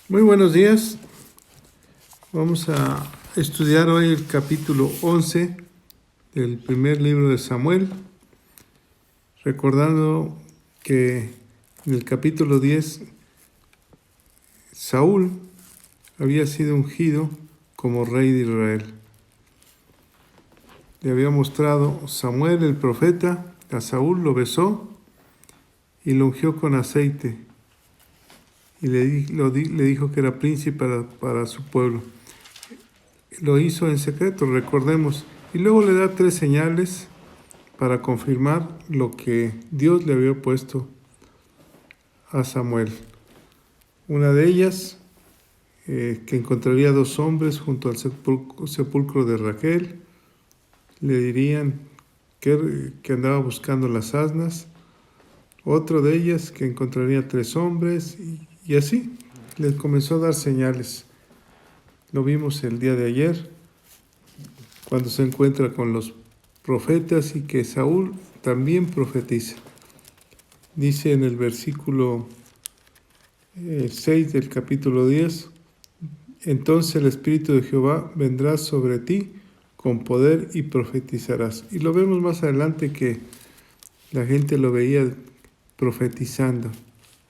Muy buenos días. Vamos a estudiar hoy el capítulo 11 del primer libro de Samuel, recordando que en el capítulo 10 Saúl había sido ungido como rey de Israel. Le había mostrado Samuel, el profeta, a Saúl, lo besó y lo ungió con aceite y le dijo que era príncipe para su pueblo. Lo hizo en secreto, recordemos, y luego le da 3 señales para confirmar lo que Dios le había puesto a Samuel. Una de ellas, que encontraría 2 hombres junto al sepulcro de Raquel, le dirían que andaba buscando las asnas. Otra de ellas, que encontraría 3 hombres, y así les comenzó a dar señales. Lo vimos el día de ayer, cuando se encuentra con los profetas y que Saúl también profetiza. Dice en el versículo 6 del capítulo 10, entonces el Espíritu de Jehová vendrá sobre ti con poder y profetizarás. Y lo vemos más adelante que la gente lo veía profetizando.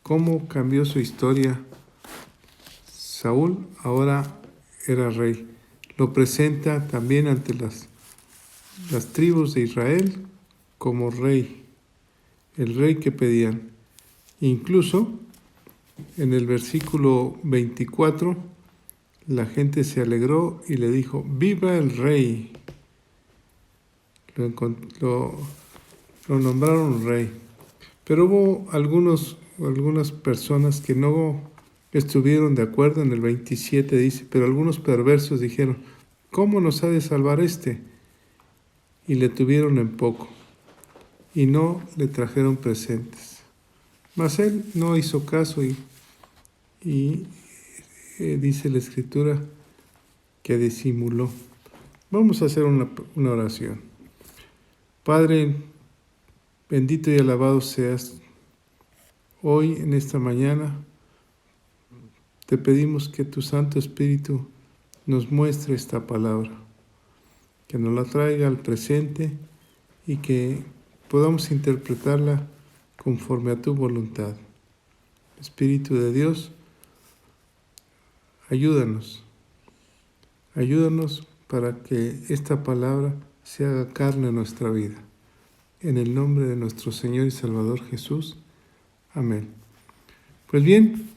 Cómo cambió su historia. Saúl ahora era rey. Lo presenta también ante las tribus de Israel como rey, el rey que pedían. Incluso en el versículo 24, la gente se alegró y le dijo, ¡viva el rey! Lo nombraron rey. Pero hubo algunas personas que no estuvieron de acuerdo. En el 27 dice, pero algunos perversos dijeron, ¿cómo nos ha de salvar este? Y le tuvieron en poco, y no le trajeron presentes. Mas él no hizo caso y dice la Escritura que disimuló. Vamos a hacer una oración. Padre, bendito y alabado seas. Hoy, en esta mañana, te pedimos que tu Santo Espíritu nos muestre esta palabra, que nos la traiga al presente y que podamos interpretarla conforme a tu voluntad. Espíritu de Dios, ayúdanos para que esta palabra se haga carne en nuestra vida. En el nombre de nuestro Señor y Salvador Jesús. Amén. Pues bien,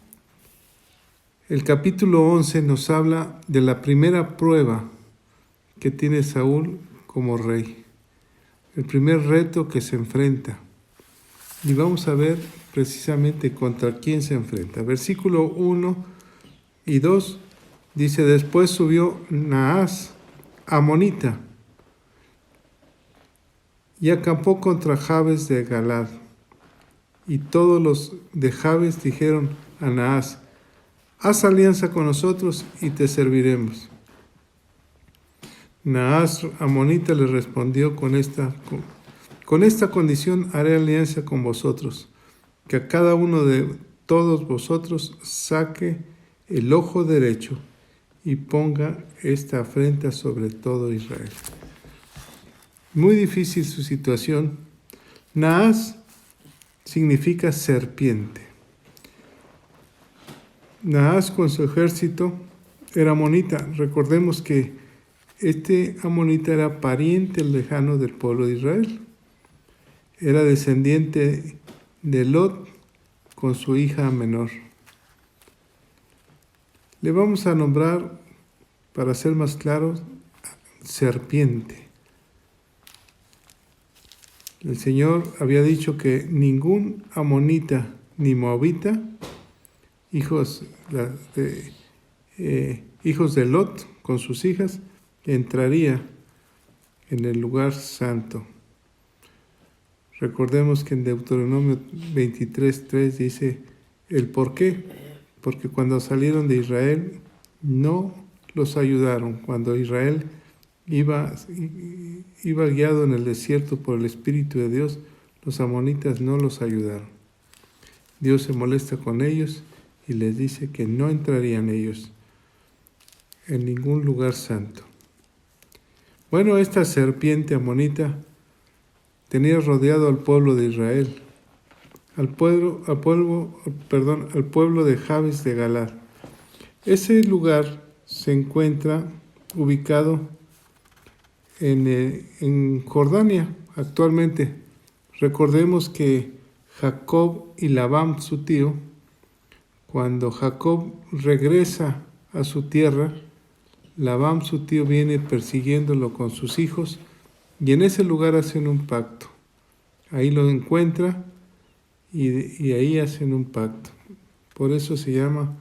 el capítulo 11 nos habla de la primera prueba que tiene Saúl como rey. El primer reto que se enfrenta. Y vamos a ver precisamente contra quién se enfrenta. Versículo 1 y 2 dice, después subió Naas, amonita, y acampó contra Jabes de Galad. Y todos los de Jabes dijeron a Naas, haz alianza con nosotros y te serviremos. Naas, amonita, le respondió, con esta condición haré alianza con vosotros, que a cada uno de todos vosotros saque el ojo derecho y ponga esta afrenta sobre todo Israel. Muy difícil su situación. Naas significa serpiente. Naas con su ejército era amonita. Recordemos que este amonita era pariente lejano del pueblo de Israel. Era descendiente de Lot con su hija menor. Le vamos a nombrar, para ser más claros, serpiente. El Señor había dicho que ningún amonita ni moabita, hijos de Lot con sus hijas, entraría en el lugar santo. Recordemos que en Deuteronomio 23:3 dice el por qué. Porque cuando salieron de Israel no los ayudaron. Cuando Israel iba guiado en el desierto por el Espíritu de Dios, los amonitas no los ayudaron. Dios se molesta con ellos y les dice que no entrarían ellos en ningún lugar santo. Bueno, esta serpiente amonita tenía rodeado al pueblo de Israel, al pueblo de Jabes de Galad. Ese lugar se encuentra ubicado en Jordania actualmente. Recordemos que Jacob y Labán, su tío, cuando Jacob regresa a su tierra, Labán, su tío, viene persiguiéndolo con sus hijos y en ese lugar hacen un pacto. Ahí lo encuentra y ahí hacen un pacto. Por eso se llama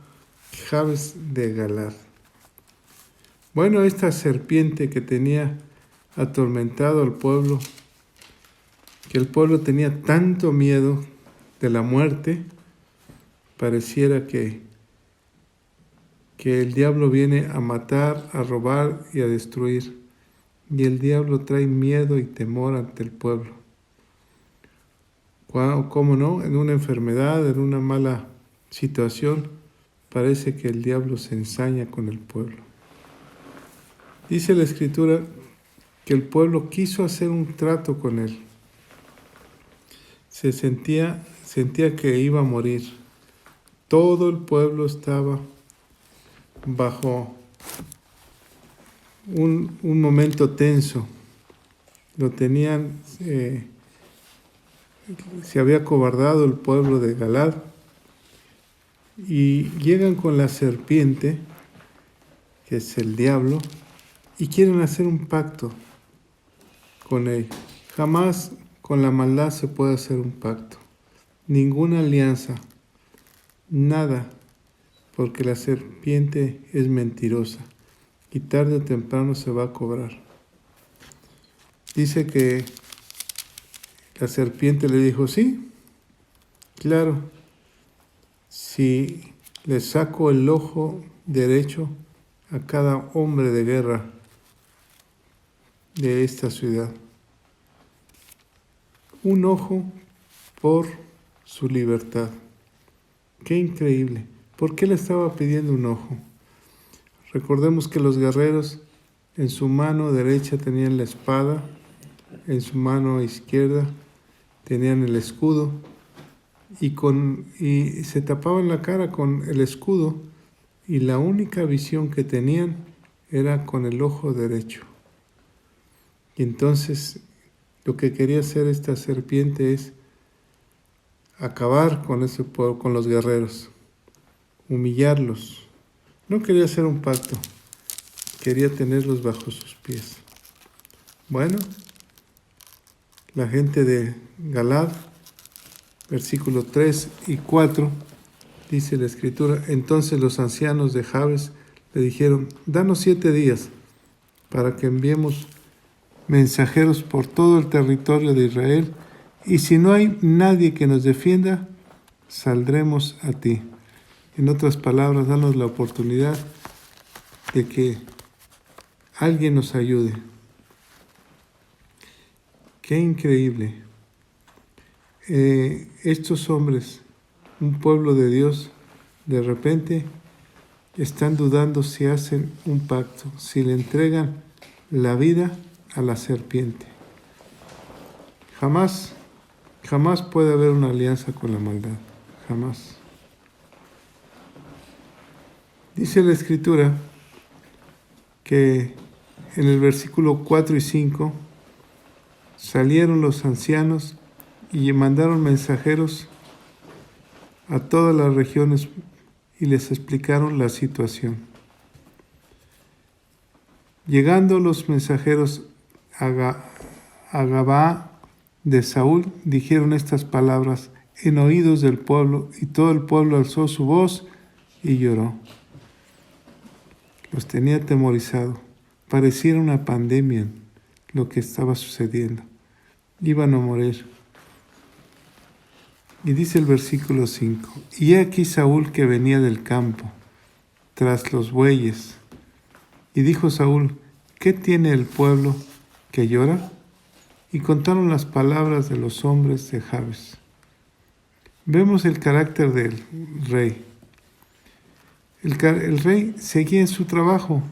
Jabes de Galad. Bueno, esta serpiente que tenía atormentado al pueblo, que el pueblo tenía tanto miedo de la muerte, pareciera que el diablo viene a matar, a robar y a destruir. Y el diablo trae miedo y temor ante el pueblo. ¿Cómo no? En una enfermedad, en una mala situación, parece que el diablo se ensaña con el pueblo. Dice la Escritura que el pueblo quiso hacer un trato con él. Sentía que iba a morir. Todo el pueblo estaba bajo un momento tenso. Lo tenían, se había acobardado el pueblo de Galad y llegan con la serpiente, que es el diablo, y quieren hacer un pacto con él. Jamás con la maldad se puede hacer un pacto, ninguna alianza, nada, porque la serpiente es mentirosa y tarde o temprano se va a cobrar. Dice que la serpiente le dijo, sí, claro, si le saco el ojo derecho a cada hombre de guerra de esta ciudad, un ojo por su libertad. Qué increíble. ¿Por qué le estaba pidiendo un ojo? Recordemos que los guerreros en su mano derecha tenían la espada, en su mano izquierda tenían el escudo y se tapaban la cara con el escudo y la única visión que tenían era con el ojo derecho. Y entonces lo que quería hacer esta serpiente es acabar con ese pueblo, con los guerreros, humillarlos. No quería hacer un pacto, quería tenerlos bajo sus pies. Bueno, la gente de Galad, versículos 3 y 4, dice la Escritura, entonces los ancianos de Jabes le dijeron, danos 7 días para que enviemos mensajeros por todo el territorio de Israel, y si no hay nadie que nos defienda, saldremos a ti. En otras palabras, danos la oportunidad de que alguien nos ayude. Qué increíble. Estos hombres, un pueblo de Dios, de repente están dudando si hacen un pacto, si le entregan la vida a la serpiente. Jamás puede haber una alianza con la maldad. Jamás. Dice la Escritura que en el versículo 4 y 5 salieron los ancianos y mandaron mensajeros a todas las regiones y les explicaron la situación. Llegando los mensajeros a Gabaa de Saúl, dijeron estas palabras en oídos del pueblo, y todo el pueblo alzó su voz y lloró. Los tenía atemorizados. Pareciera una pandemia lo que estaba sucediendo. Iban a morir. Y dice el versículo 5, y he aquí Saúl que venía del campo, tras los bueyes. Y dijo Saúl, ¿qué tiene el pueblo que llora? Y contaron las palabras de los hombres de Jabes. Vemos el carácter del rey. El rey seguía en su trabajo,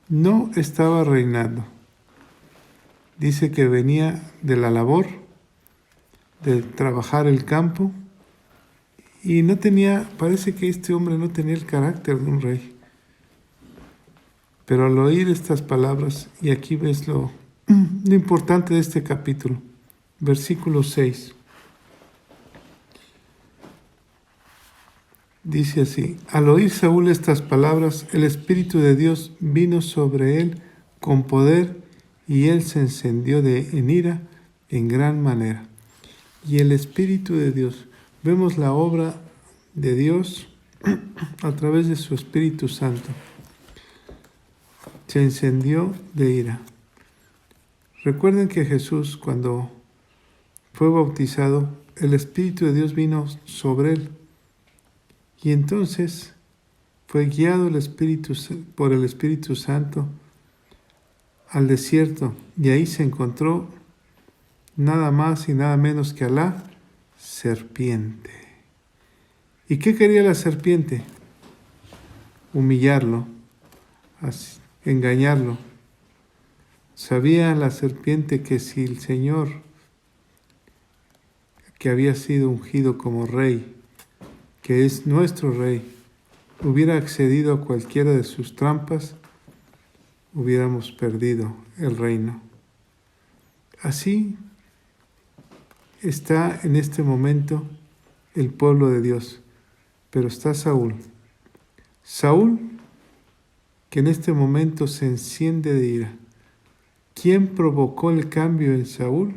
no estaba reinando. Dice que venía de la labor, de trabajar el campo, y parece que este hombre no tenía el carácter de un rey. Pero al oír estas palabras, y aquí ves lo importante de este capítulo, versículo 6, dice así: al oír Saúl estas palabras, el Espíritu de Dios vino sobre él con poder, y él se encendió en ira en gran manera. Y el Espíritu de Dios, vemos la obra de Dios a través de su Espíritu Santo. Se encendió de ira. Recuerden que Jesús, cuando fue bautizado, el Espíritu de Dios vino sobre él. Y entonces fue guiado por el Espíritu Santo al desierto, y ahí se encontró nada más y nada menos que a la serpiente. ¿Y qué quería la serpiente? Humillarlo, engañarlo. Sabía la serpiente que si el Señor, que había sido ungido como rey, que es nuestro rey, hubiera accedido a cualquiera de sus trampas, hubiéramos perdido el reino. Así está en este momento el pueblo de Dios, pero está Saúl. Saúl, que en este momento se enciende de ira. ¿Quién provocó el cambio en Saúl?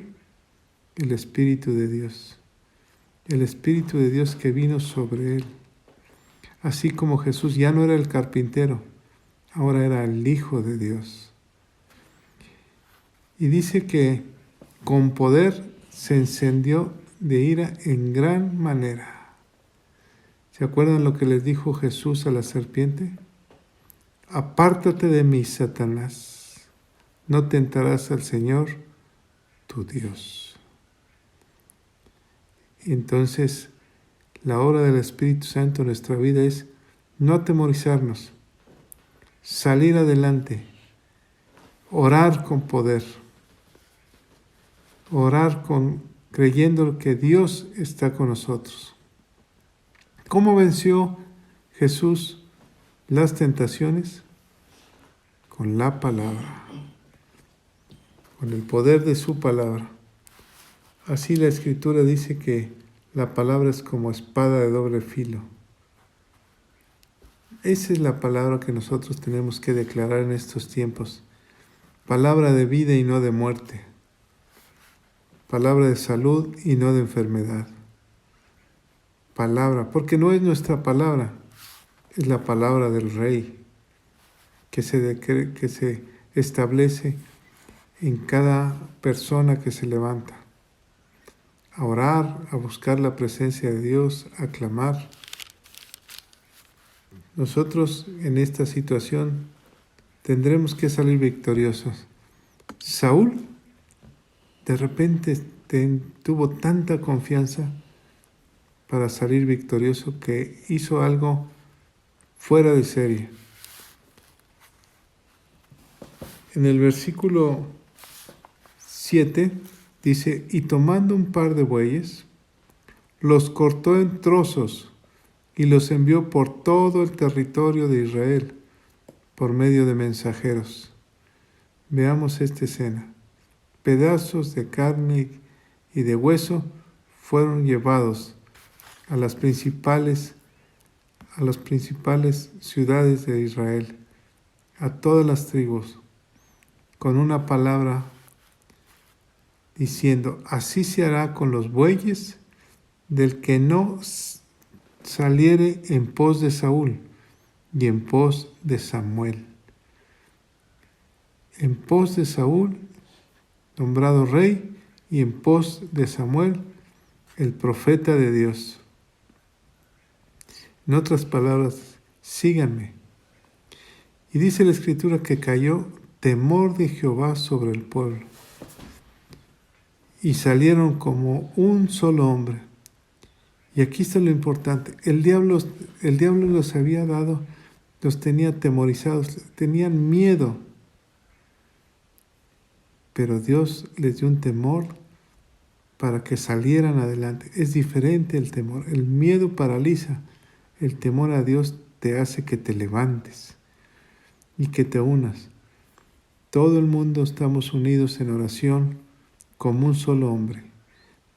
El Espíritu de Dios. El Espíritu de Dios que vino sobre él. Así como Jesús ya no era el carpintero, ahora era el Hijo de Dios. Y dice que con poder se encendió de ira en gran manera. ¿Se acuerdan lo que les dijo Jesús a la serpiente? Apártate de mí, Satanás. No tentarás al Señor, tu Dios. Entonces, la obra del Espíritu Santo en nuestra vida es no atemorizarnos, salir adelante, orar con poder, orar creyendo que Dios está con nosotros. ¿Cómo venció Jesús las tentaciones? Con la palabra, con el poder de su palabra. Así la Escritura dice que la palabra es como espada de doble filo. Esa es la palabra que nosotros tenemos que declarar en estos tiempos. Palabra de vida y no de muerte. Palabra de salud y no de enfermedad. Palabra, porque no es nuestra palabra, es la palabra del Rey que se establece en cada persona que se levanta. A orar, a buscar la presencia de Dios, a clamar. Nosotros en esta situación tendremos que salir victoriosos. Saúl de repente tuvo tanta confianza para salir victorioso que hizo algo fuera de serie. En el versículo 7 dice: y tomando un par de bueyes, los cortó en trozos y los envió por todo el territorio de Israel por medio de mensajeros. Veamos esta escena. Pedazos de carne y de hueso fueron llevados a las principales ciudades de Israel, a todas las tribus, con una palabra diciendo: así se hará con los bueyes del que no saliere en pos de Saúl y en pos de Samuel. En pos de Saúl, nombrado rey, y en pos de Samuel, el profeta de Dios. En otras palabras, síganme. Y dice la Escritura que cayó temor de Jehová sobre el pueblo. Y salieron como un solo hombre, Y aquí está lo importante. El diablo los había dado, los tenía atemorizados, tenían miedo. Pero Dios les dio un temor para que salieran adelante. Es diferente el temor. El miedo paraliza. El temor a Dios te hace que te levantes y que te unas. Todo el mundo estamos unidos en oración como un solo hombre.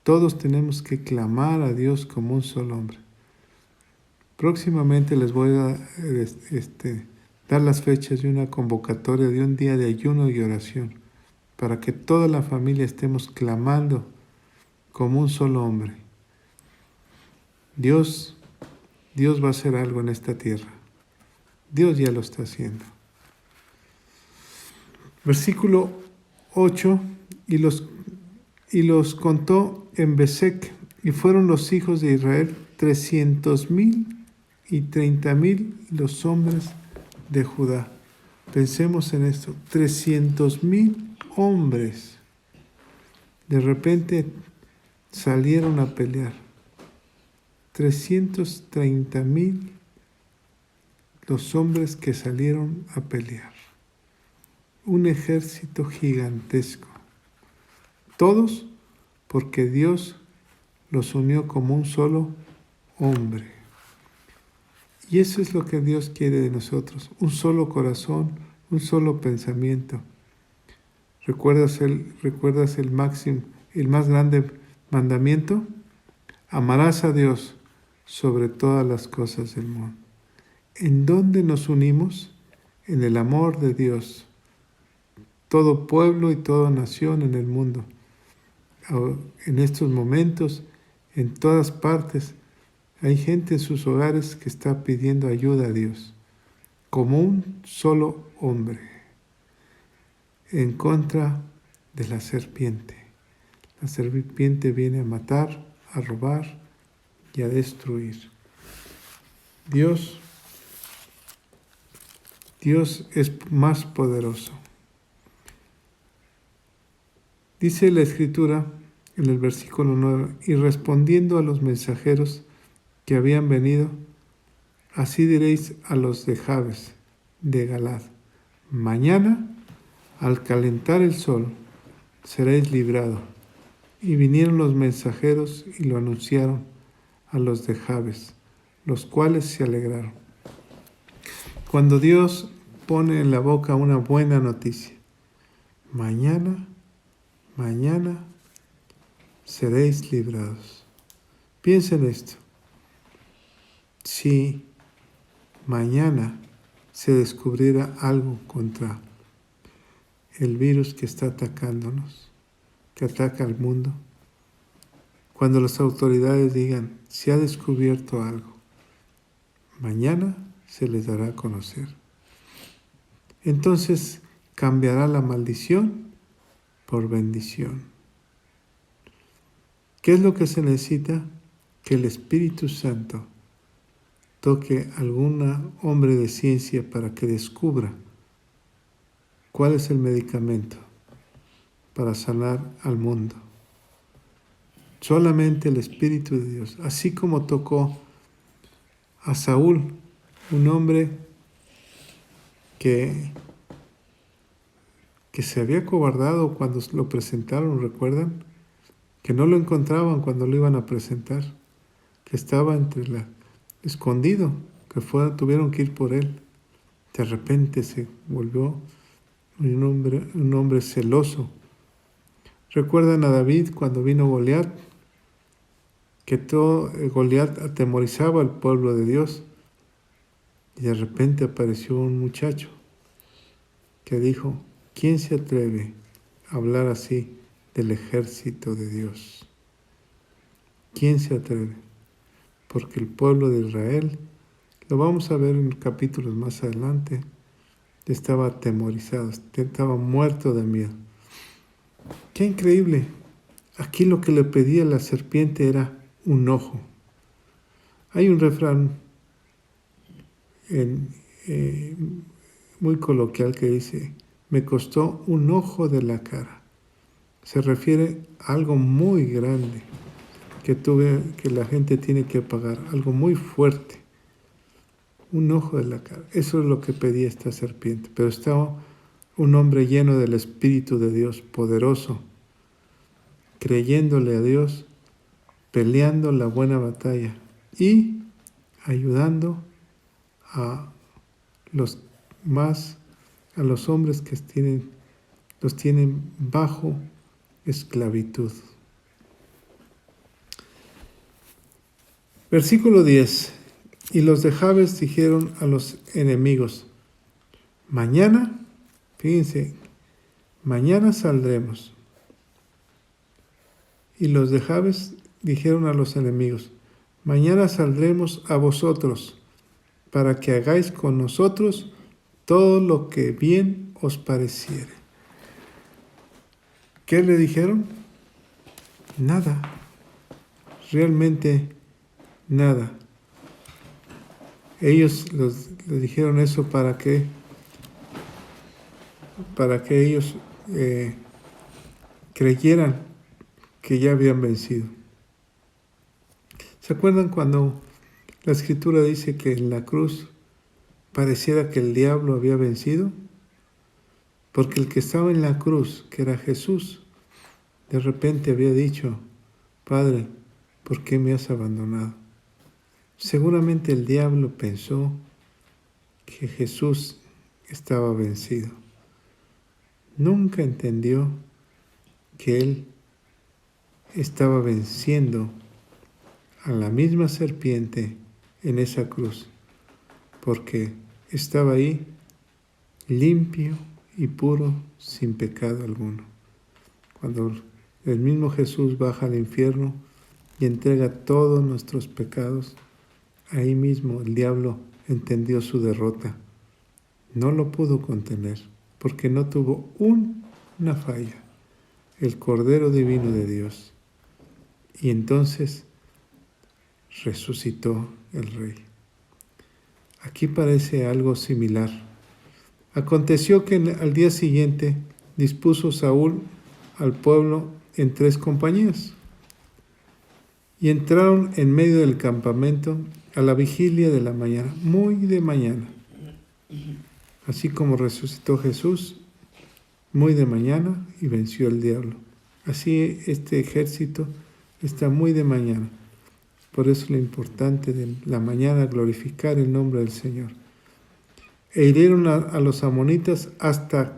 Todos tenemos que clamar a Dios como un solo hombre. Próximamente les voy a dar las fechas de una convocatoria de un día de ayuno y oración para que toda la familia estemos clamando como un solo hombre. Dios va a hacer algo en esta tierra. Dios ya lo está haciendo. Versículo 8, y los contó en Besec, y fueron los hijos de Israel 300,000 y 30,000 los hombres de Judá. Pensemos en esto, 300,000 hombres de repente salieron a pelear. 330,000 los hombres que salieron a pelear. Un ejército gigantesco. Todos porque Dios los unió como un solo hombre. Y eso es lo que Dios quiere de nosotros, un solo corazón, un solo pensamiento. ¿Recuerdas el más grande mandamiento? Amarás a Dios sobre todas las cosas del mundo. ¿En dónde nos unimos? En el amor de Dios. Todo pueblo y toda nación en el mundo. En estos momentos, en todas partes, hay gente en sus hogares que está pidiendo ayuda a Dios, como un solo hombre, en contra de la serpiente. La serpiente viene a matar, a robar y a destruir. Dios es más poderoso. Dice la Escritura en el versículo 9, y respondiendo a los mensajeros que habían venido, así diréis a los de Jabes de Galad, mañana, al calentar el sol, seréis librados. Y vinieron los mensajeros y lo anunciaron a los de Jabes, los cuales se alegraron. Cuando Dios pone en la boca una buena noticia, mañana seréis librados. Piensa en esto. Si mañana se descubriera algo contra el virus que está atacándonos, que ataca al mundo, cuando las autoridades digan, se ha descubierto algo, mañana se les dará a conocer. Entonces cambiará la maldición por bendición. ¿Qué es lo que se necesita? Que el Espíritu Santo toque a algún hombre de ciencia para que descubra cuál es el medicamento para sanar al mundo. Solamente el Espíritu de Dios, así como tocó a Saúl, un hombre que se había cobardado cuando lo presentaron, ¿recuerdan? Que no lo encontraban cuando lo iban a presentar, que estaba escondido, que tuvieron que ir por él. De repente se volvió un hombre celoso. ¿Recuerdan a David cuando vino Goliat? Que Goliat atemorizaba al pueblo de Dios. Y de repente apareció un muchacho que dijo, ¿quién se atreve a hablar así del ejército de Dios? ¿Quién se atreve? Porque el pueblo de Israel, lo vamos a ver en capítulos más adelante, estaba atemorizado, estaba muerto de miedo. ¡Qué increíble! Aquí lo que le pedía la serpiente era un ojo. Hay un refrán muy coloquial que dice, me costó un ojo de la cara. Se refiere a algo muy grande que la gente tiene que pagar, algo muy fuerte, un ojo de la cara. Eso es lo que pedía esta serpiente, pero estaba un hombre lleno del Espíritu de Dios, poderoso, creyéndole a Dios, peleando la buena batalla y ayudando a los hombres que los tienen bajo esclavitud. Versículo 10. Y los de Jabes dijeron a los enemigos: mañana, fíjense, mañana saldremos. Y los de Jabes dijeron a los enemigos: mañana saldremos a vosotros, para que hagáis con nosotros todo lo que bien os pareciere. ¿Qué le dijeron? Nada, realmente nada. Ellos le dijeron eso para que ellos creyeran que ya habían vencido. ¿Se acuerdan cuando la Escritura dice que en la cruz pareciera que el diablo había vencido? Porque el que estaba en la cruz, que era Jesús, de repente había dicho: Padre, ¿por qué me has abandonado? Seguramente el diablo pensó que Jesús estaba vencido. Nunca entendió que él estaba venciendo a la misma serpiente en esa cruz, porque estaba ahí limpio y puro, sin pecado alguno. Cuando el mismo Jesús baja al infierno y entrega todos nuestros pecados, ahí mismo el diablo entendió su derrota. No lo pudo contener, porque no tuvo una falla, el Cordero Divino de Dios. Y entonces resucitó el Rey. Aquí parece algo similar. Aconteció que al día siguiente dispuso Saúl al pueblo en 3 compañías, y entraron en medio del campamento a la vigilia de la mañana, muy de mañana. Así como resucitó Jesús, muy de mañana, y venció al diablo. Así este ejército está muy de mañana. Por eso lo importante de la mañana, glorificar el nombre del Señor. E hirieron a los amonitas hasta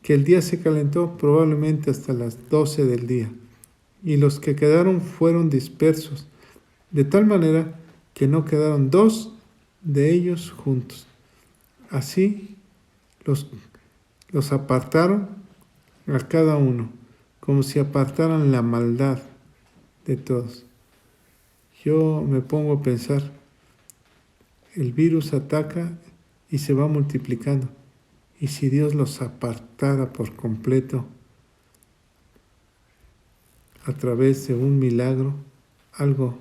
que el día se calentó, probablemente hasta las 12 del día. Y los que quedaron fueron dispersos, de tal manera que no quedaron 2 de ellos juntos. Así los apartaron a cada uno, como si apartaran la maldad de todos. Yo me pongo a pensar, el virus ataca y se va multiplicando. Y si Dios los apartara por completo a través de un milagro, algo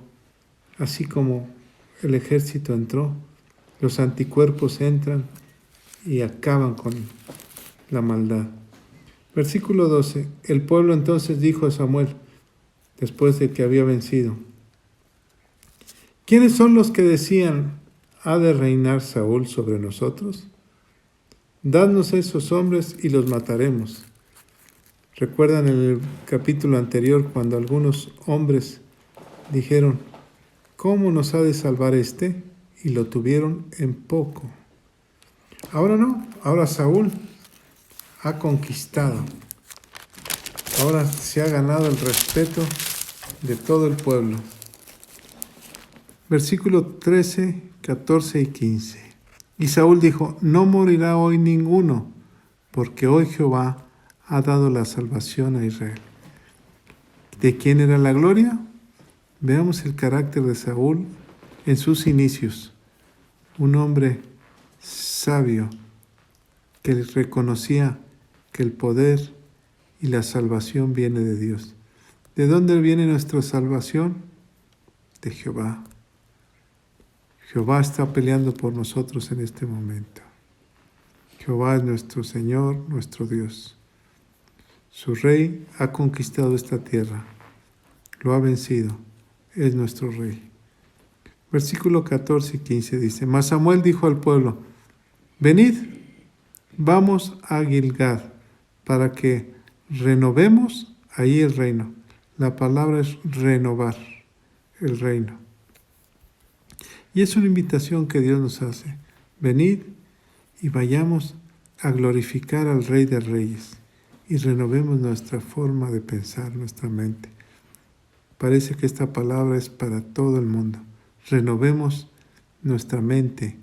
así como el ejército entró, los anticuerpos entran y acaban con la maldad. Versículo 12. El pueblo entonces dijo a Samuel, después de que había vencido: ¿quiénes son los que decían: ¿ha de reinar Saúl sobre nosotros? Dadnos esos hombres y los mataremos. ¿Recuerdan en el capítulo anterior cuando algunos hombres dijeron: ¿cómo nos ha de salvar este? Y lo tuvieron en poco. Ahora no, ahora Saúl ha conquistado. Ahora se ha ganado el respeto de todo el pueblo. Versículo 13, 14 y 15. Y Saúl dijo: no morirá hoy ninguno, porque hoy Jehová ha dado la salvación a Israel. ¿De quién era la gloria? Veamos el carácter de Saúl en sus inicios. Un hombre sabio que reconocía que el poder y la salvación viene de Dios. ¿De dónde viene nuestra salvación? De Jehová. Jehová está peleando por nosotros en este momento. Jehová es nuestro Señor, nuestro Dios. Su Rey ha conquistado esta tierra, lo ha vencido. es nuestro Rey. Versículo 14 y 15 dice, Mas Samuel dijo al pueblo, venid, vamos a Gilgad, para que renovemos ahí el reino. La palabra es renovar el reino. Y es una invitación que Dios nos hace. Venid y vayamos a glorificar al Rey de Reyes y renovemos nuestra forma de pensar, nuestra mente. Parece que esta palabra es para todo el mundo. Renovemos nuestra mente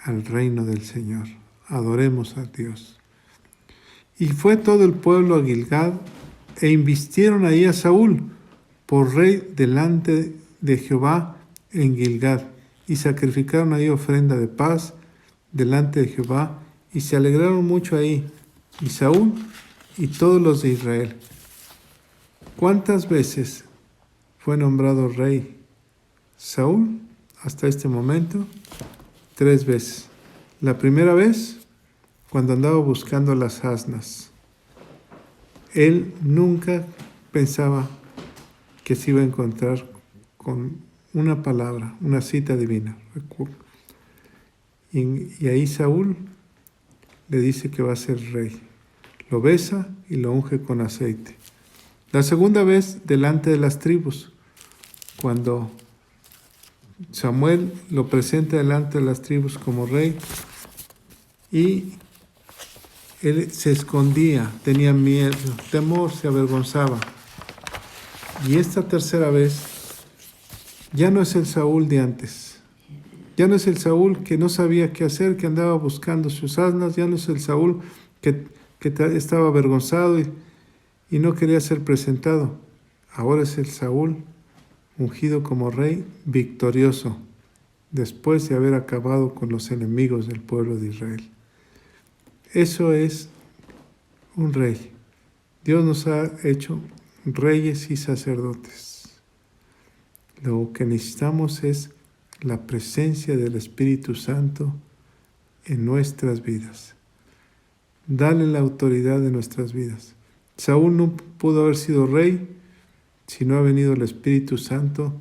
al reino del Señor. Adoremos a Dios. Y fue todo el pueblo a Gilgad e invistieron ahí a Saúl por rey delante de Jehová en Gilgad. Y sacrificaron ahí ofrenda de paz delante de Jehová y se alegraron mucho ahí, y Saúl y todos los de Israel. ¿Cuántas veces fue nombrado rey Saúl hasta este momento? 3 veces. La primera vez, cuando andaba buscando las asnas. Él nunca pensaba que se iba a encontrar con una palabra, una cita divina. Y ahí Saúl le dice que va a ser rey. Lo besa y lo unge con aceite. La segunda vez, delante de las tribus, cuando Samuel lo presenta delante de las tribus como rey y él se escondía, tenía miedo, temor, se avergonzaba. Y esta tercera vez ya no es el Saúl de antes. Ya no es el Saúl que no sabía qué hacer, que andaba buscando sus asnas. Ya no es el Saúl que estaba avergonzado y no quería ser presentado. Ahora es el Saúl ungido como rey, victorioso, después de haber acabado con los enemigos del pueblo de Israel. Eso es un rey. Dios nos ha hecho reyes y sacerdotes. Lo que necesitamos es la presencia del Espíritu Santo en nuestras vidas. Dale la autoridad de nuestras vidas. Saúl no pudo haber sido rey si no ha venido el Espíritu Santo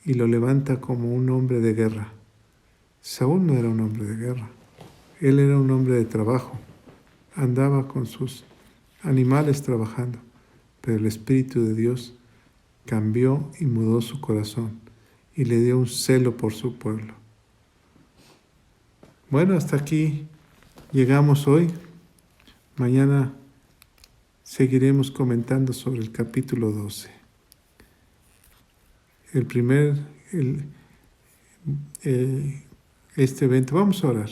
y lo levanta como un hombre de guerra. Saúl no era un hombre de guerra. Él era un hombre de trabajo. Andaba con sus animales trabajando. Pero el Espíritu de Dios cambió y mudó su corazón y le dio un celo por su pueblo. Bueno, hasta aquí llegamos hoy. Mañana seguiremos comentando sobre el capítulo 12. Este evento. Vamos a orar.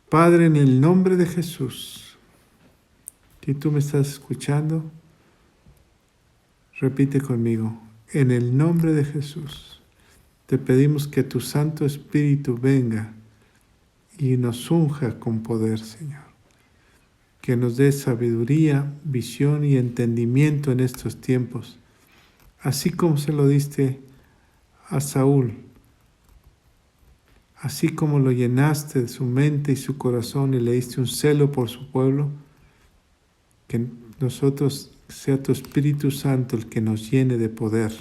Padre, en el nombre de Jesús, si tú me estás escuchando, repite conmigo. En el nombre de Jesús, te pedimos que tu Santo Espíritu venga y nos unja con poder, Señor. Que nos dé sabiduría, visión y entendimiento en estos tiempos, así como se lo diste a Saúl, así como lo llenaste de su mente y su corazón y le diste un celo por su pueblo, que nosotros sea tu Espíritu Santo el que nos llene de poder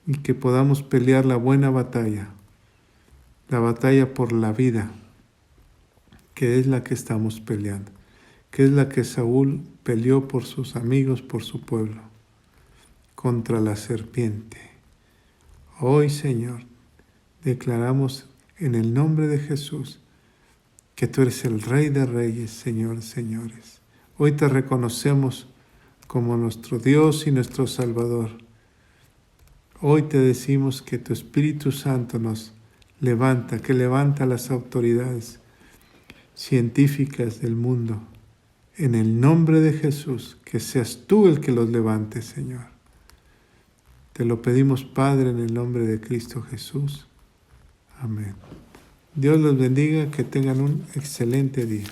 y que podamos pelear la buena batalla, la batalla por la vida, que es la que estamos peleando, que es la que Saúl peleó por sus amigos, por su pueblo, contra la serpiente. Hoy, Señor, declaramos en el nombre de Jesús que tú eres el Rey de Reyes, Señor, señores. Hoy te reconocemos como nuestro Dios y nuestro Salvador. Hoy te decimos que tu Espíritu Santo nos levanta, que levanta a las autoridades científicas del mundo. En el nombre de Jesús, que seas tú el que los levante, Señor. Te lo pedimos, Padre, en el nombre de Cristo Jesús. Amén. Dios los bendiga, que tengan un excelente día.